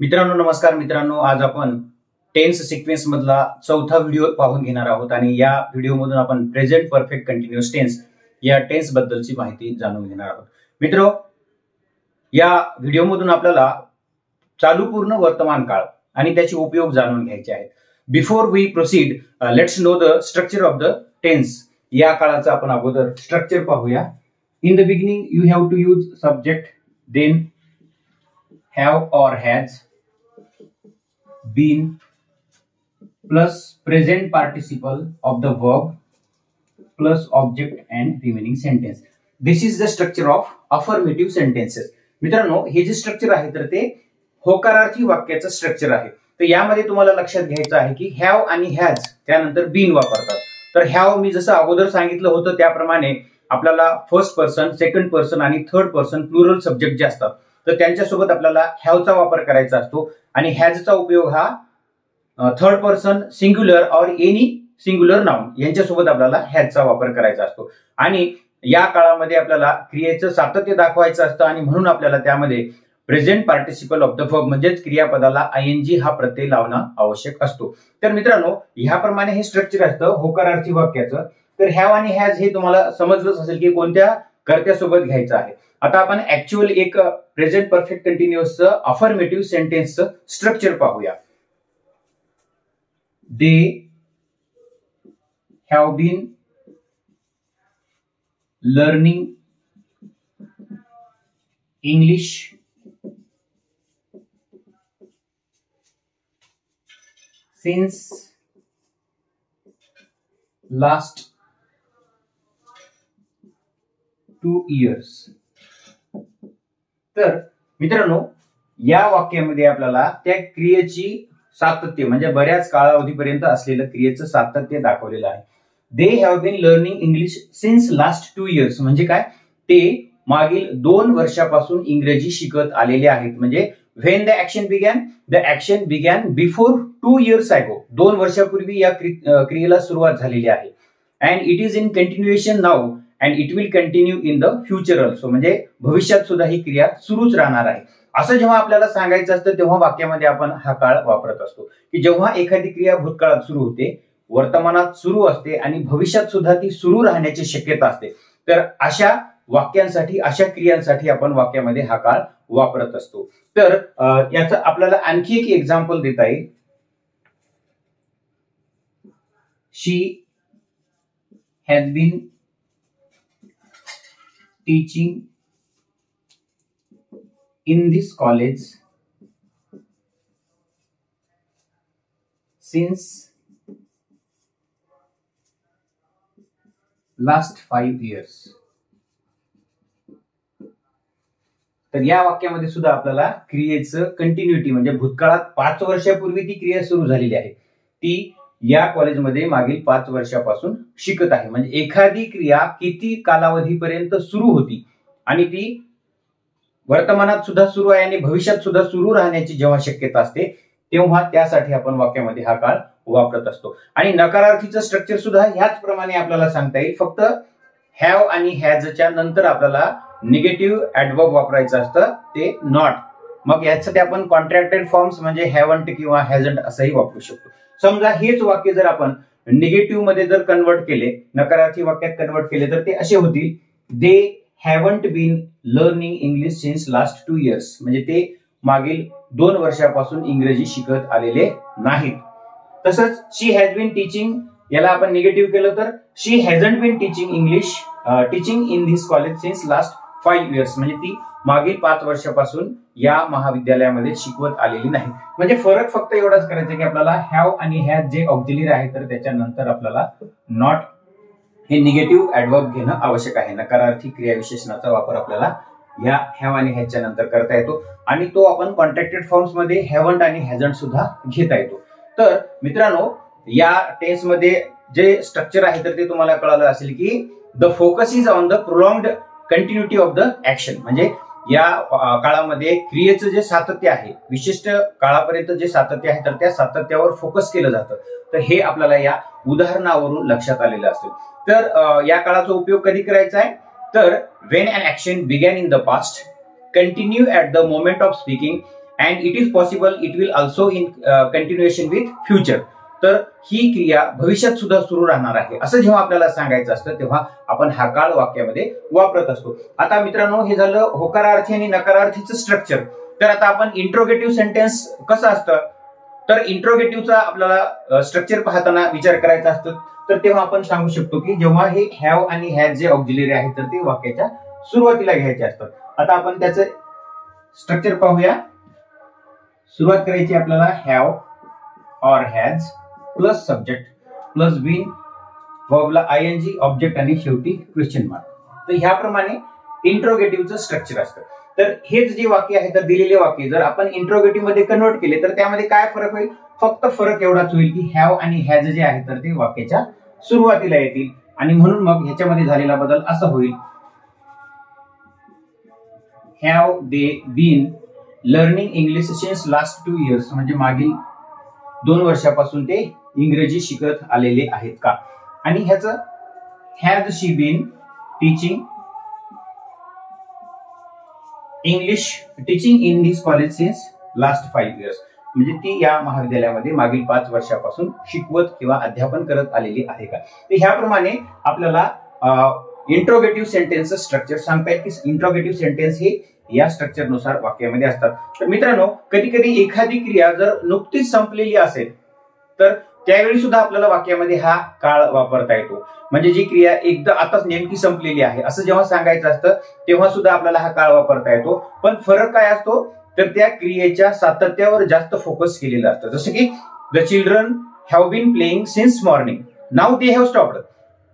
मित्रांनो नमस्कार मित्रांनो, आज आपण टेन्स सिक्वेन्स मधला चौथा व्हिडिओ पाहून घेणार आहोत आणि या व्हिडिओ मधून आपण प्रेझेंट परफेक्ट कंटिन्युअस टेन्स या टेन्स बद्दलची माहिती जाणून घेणार आहोत। मित्रो, या व्हिडिओ मधून आपल्याला चालू पूर्ण वर्तमान काळ आणि त्याचे उपयोग जाणून घ्यायचे आहेत। Before we proceed, let's know the structure of the tense. या काळाचा आपण अगोदर स्ट्रक्चर पाहूया। In the beginning you have to use subject, then have or has, been plus present participle of the verb plus object and remaining sentence. This is the structure of affirmative sentences. मित्रांनो, हे जे structure आहे तर ते होकारार्थी वाक्याचं structure आहे। तर यामध्ये तुम्हाला लक्षात घ्यायचं आहे की हॅव आणि हॅज त्यानंतर बीन वापरतात। तर हॅव मी जसं अगोदर सांगितलं होतं त्याप्रमाणे आपल्याला फर्स्ट पर्सन, सेकंड पर्सन आणि थर्ड पर्सन प्लुरल सब्जेक्ट जे असतात तर त्यांच्यासोबत आपल्याला हॅवचा वापर करायचा असतो आणि हॅजचा उपयोग हा थर्ड पर्सन सिंग्युलर और एनी सिंग्युलर नाउन यांच्यासोबत आपल्याला हॅजचा वापर करायचा असतो। आणि या काळामध्ये आपल्याला क्रियेचं सातत्य दाखवायचं असतं आणि म्हणून आपल्याला त्यामध्ये present participle of the verb म्हणजेच क्रियापदाला आयएनजी हा प्रत्यय लावणं आवश्यक असतो। तर मित्रांनो, ह्याप्रमाणे हे स्ट्रक्चर असतं होकारार्थी वाक्याचं। तर हॅव आणि हॅज हे तुम्हाला समजलंच असेल की कोणत्या कर्त्यासोबत घ्यायचं आहे। आता आपण ऍक्च्युअल एक प्रेझेंट परफेक्ट कंटिन्युअसचं अफर्मेटिव्ह सेंटेन्सचं स्ट्रक्चर पाहूया। They have been learning English since last 2 years। तर मित्रांनो, या वाक्यामध्ये आपल्याला त्या क्रियेची सातत्य म्हणजे बऱ्याच कालावधीपर्यंत असलेलं क्रियेचं सातत्य दाखवलेलं आहे। They have been learning English since last 2 years म्हणजे काय, ते मागील 2 वर्षापासून इंग्रजी शिकत आलेले आहेत। म्हणजे when the action begin before 2 years ago, 2 वर्षापूर्वी या क्रियेला सुरुवात झालेली आहे। And it is in continuation now and it will continue in the future also म्हणजे भविष्यात सुद्धा ही क्रिया सुरूच राहणार आहे। असं जेव्हा आपल्याला सांगायचं असतं तेव्हा वाक्यामध्ये आपण हा काळ वापरत असतो की जेव्हा एखादी क्रिया भूतकाळात सुरू होते, वर्तमानात सुरू असते आणि भविष्यात सुद्धा ती सुरू राहण्याची शक्यता असते। तर अशा वाक्यांसाठी, अशा क्रियांसाठी आपण वाक्यामध्ये हा काळ वापरत असतो। तर याचं आपल्याला आणखी एक एक्झाम्पल देता येईल। She has been teaching in this college since last 5 years। तर या वाक्यामध्ये सुद्धा आपल्याला क्रियेचं कंटिन्युटी म्हणजे भूतकाळात 5 वर्षापूर्वी ती क्रिया सुरू झालेली आहे, ती या कॉलेजमध्ये मागील 5 वर्षापासून शिकत आहे। म्हणजे एखादी क्रिया किती कालावधीपर्यंत सुरू होती आणि ती वर्तमानात सुद्धा सुरू आहे आणि भविष्यात सुद्धा सुरू राहण्याची जेव्हा शक्यता असते तेव्हा त्यासाठी आपण वाक्यामध्ये हा काळ वापरत असतो। आणि नकारार्थीचं स्ट्रक्चर सुद्धा ह्याच प्रमाणे आपल्याला सांगता येईल, फक्त हॅव आणि हॅजच्या नंतर आपल्याला निगेटिव्ह ऍडवर्ब वापरायचं असतं, ते नॉट। मग यासाठी आपण कॉन्ट्रॅक्टेड फॉर्म्स म्हणजे हॅवंट किंवा हॅझंट असंही वापरू शकतो। समजा हेच वाक्य जर आपण निगेटिव्ह मध्ये जर कन्वर्ट केले, नकारार्थी वाक्यात कन्वर्ट केले तर ते असे होतील, they haven't been learning English since last 2 years म्हणजे ते मागील 2 वर्षापासून इंग्रजी शिकत आलेले नाहीत। तसंच शी हॅज बीन टीचिंग, याला आपण निगेटिव्ह केलं तर she hasn't been teaching in this college since last 5 years म्हणजे ती मागील 5 वर्षापासून या महाविद्यालयामध्ये शिकवत आलेली नाही। म्हणजे फरक फक्त एवढाच करायचा की आपल्याला हॅव आणि हॅज जे ऑक्झिलरी आहे तर त्याच्यानंतर आपल्याला नॉट हे निगेटिव्ह ऍडवर्ब घेणं आवश्यक आहे। नकारार्थी क्रियाविशेषणाचा वापर आपल्याला या हॅव आणि हॅजच्या नंतर करता येतो आणि तो आपण कॉन्ट्रॅक्टेड फॉर्म्स मध्ये हॅवंट आणि हॅझंट सुद्धा घेता येतो। तर मित्रांनो, या टेन्स मध्ये जे स्ट्रक्चर आहे तर ते तुम्हाला कळालं असेल की the focus is on the प्रोलॉंग्ड continuity of the action म्हणजे या काळामध्ये क्रियेचं जे सातत्य आहे, विशिष्ट काळापर्यंत जे सातत्य आहे तर त्या सातत्यावर फोकस केलं जातं। तर हे आपल्याला या उदाहरणावरून लक्षात आलेलं असेल। तर या काळाचा उपयोग कधी करायचा आहे तर when an action began in the past, continue at the moment of speaking and it is possible it will also in continuation with future. तर ही क्रिया भविष्यात सुद्धा सुरू राहणार आहे असं जेव्हा आपल्याला सांगायचं असतं तेव्हा आपण हा काळ वाक्यामध्ये वापरत असतो. आता मित्रांनो, हे झालं होकारार्थी आणि नकारार्थीचं स्ट्रक्चर. तर आता आपण इंट्रोगेटिव्ह सेंटेन्स कसं असतं, तर इंट्रोगेटिव्हचा आपल्याला स्ट्रक्चर पाहताना विचार करायचा असतो. तर तेव्हा आपण सांगू शकतो की जेव्हा हे हॅव आणि हॅज जे ऑक्झिलरी आहेत तर ते वाक्याच्या सुरुवातीला घ्यायचे असतात. आता आपण त्याचं स्ट्रक्चर पाहूया. सुरुवात करायची आपल्याला have or has plus subject plus been, वर्बला आयएनजी, ऑब्जेक्ट आणि शेवटी क्वेश्चन मार्क. तर ह्याप्रमाणे इंट्रोगेटिव्हचं स्ट्रक्चर असतं. तर हेच जे वाक्य आहे तर दिलेले वाक्य जर आपण इंट्रोगेटिव्ह मध्ये कन्वर्ट केले तर त्यामध्ये काय फरक होईल, फक्त फरक एवढाच होईल की हॅव आणि हॅज जे आहे तर ते वाक्याच्या सुरुवातीला येतील आणि म्हणून मग ह्याच्यामध्ये झालेला बदल असा होईल. Have they been learning English since last 2 years, म्हणजे मागील 2 वर्षापासून ते इंग्रजी शिकत आलेले आहेत का. आणि ह्याचं has she been teaching English in this college since last 5 years, म्हणजे ती या महाविद्यालयामध्ये मागील 5 वर्षापासून शिकवत किंवा अध्यापन करत आलेली आहे का. तर ह्याप्रमाणे आपल्याला इंट्रोगेटिव्ह सेंटेन्स स्ट्रक्चर सांगता येईल की इंट्रोगेटिव्ह सेंटेन्स हे या स्ट्रक्चरनुसार वाक्यामध्ये असतात. तर मित्रांनो, कधी कधी एखादी क्रिया जर नुकतीच संपलेली असेल तर त्यावेळी सुद्धा आपल्याला वाक्यामध्ये हा काळ वापरता येतो. म्हणजे जी क्रिया एकदा आताच नेमकी संपलेली आहे असं जेव्हा सांगायचं असतं तेव्हा सुद्धा आपल्याला हा काळ वापरता येतो. पण फरक काय असतो, तर त्या क्रियेच्या सातत्यावर जास्त फोकस केलेला असतं. जसं की the children have been playing since morning now they have stopped.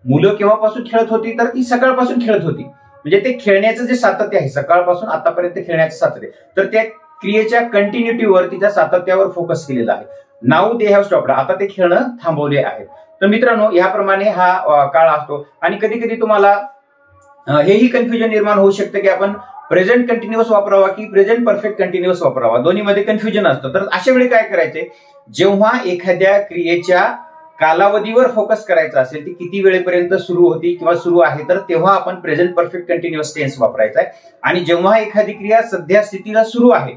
मुलं केव्हापासून खेळत होती, तर ती सकाळपासून खेळत होती. म्हणजे ते खेळण्याचं जे सातत्य आहे, सकाळपासून आतापर्यंत खेळण्याचं सातत्य, तर त्या क्रियेच्या कंटिन्युटीवर, तिच्या सातत्यावर फोकस केलेला आहे. नाऊ दे हॅव स्टॉप्ड, आता ते खेळणं थांबवले आहे. तर मित्रांनो, याप्रमाणे हा काळ असतो. आणि कधी कधी तुम्हाला हेही कन्फ्युजन निर्माण होऊ शकतं की आपण प्रेझेंट कंटिन्युअस वापरावा की प्रेझेंट परफेक्ट कंटिन्युअस वापरावा, दोन्हीमध्ये कन्फ्युजन असतं. तर अशा वेळी काय करायचे, जेव्हा एखाद्या क्रियेच्या कालावधीवर फोकस करायचा असेल, ती किती वेळेपर्यंत सुरू होती किंवा सुरू आहे, तर तेव्हा आपण प्रेझेंट परफेक्ट कंटिन्युअस टेन्स वापरायचा आहे. आणि जेव्हा एखादी क्रिया सध्या स्थितीला सुरू आहे,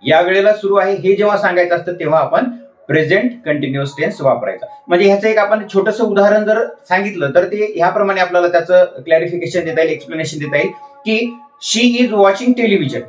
या वेळेला सुरू आहे हे जेव्हा सांगायचं असतं तेव्हा आपण प्रेझेंट कंटिन्युअस टेन्स वापरायचा. म्हणजे ह्याचं एक आपण छोटंसं उदाहरण जर सांगितलं तर ते ह्याप्रमाणे आपल्याला त्याचं क्लॅरिफिकेशन देता येईल, एक्सप्लेनेशन देता येईल की शी इज वॉचिंग टेलिव्हिजन,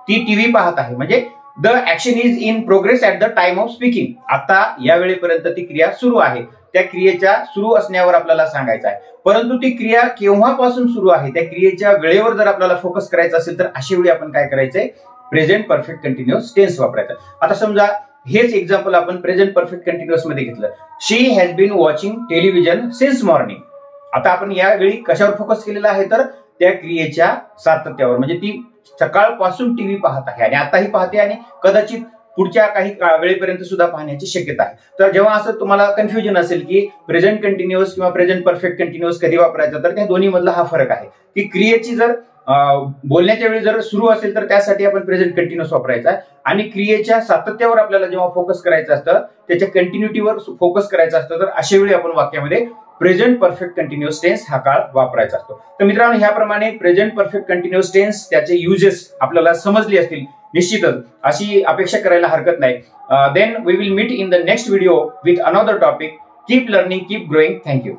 ती टीव्ही पाहत आहे. म्हणजे the action is in progress at the time of speaking, आता या वेळेपर्यंत ती क्रिया सुरू आहे. त्या क्रियेच्या सुरू असण्यावर आपल्याला सांगायचं आहे. परंतु ती क्रिया केव्हापासून सुरू आहे, त्या क्रियेच्या वेळेवर जर आपल्याला फोकस करायचा असेल तर अशा वेळी आपण काय करायचंय, प्रेझेंट परफेक्ट कंटिन्युअस टेन्स वापरायचं. आता समजा हेच एक्झाम्पल आपण प्रेझेंट परफेक्ट कंटिन्युअस मध्ये घेतलं, she has been watching television since morning. आता आपण यावेळी कशावर फोकस केलेला आहे, तर त्या क्रियेच्या सातत्यावर, म्हणजे ती सकाळपासून टीव्ही पाहत आहे आणि आताही पाहते आणि कदाचित पुढच्या काही वेळेपर्यंत सुद्धा पाहण्याची शक्यता आहे. तर जेव्हा असं तुम्हाला कन्फ्युजन असेल की प्रेझेंट कंटिन्युअस किंवा प्रेझेंट परफेक्ट कंटिन्युअस कधी वापरायचा, तर त्या दोन्ही मधला हा फरक आहे की क्रियेची जर बोलण्याच्या वेळी जर सुरू असेल तर त्यासाठी आपण प्रेझेंट कंटिन्युअस वापरायचा आहे. आणि क्रियेच्या सातत्यावर आपल्याला जेव्हा फोकस करायचं असतं, त्याच्या कंटिन्युटीवर फोकस करायचं असतं, तर अशा वेळी आपण वाक्यामध्ये प्रेझेंट परफेक्ट कंटिन्युअस टेन्स हा काळ वापरायचा असतो. तर मित्रांनो, ह्याप्रमाणे प्रेझेंट परफेक्ट कंटिन्युअस टेन्स त्याचे युजेस आपल्याला समजले असतील निश्चितच, अशी अपेक्षा करायला हरकत नाही. Then we will meet in the next video with another topic. Keep learning, keep growing. Thank you.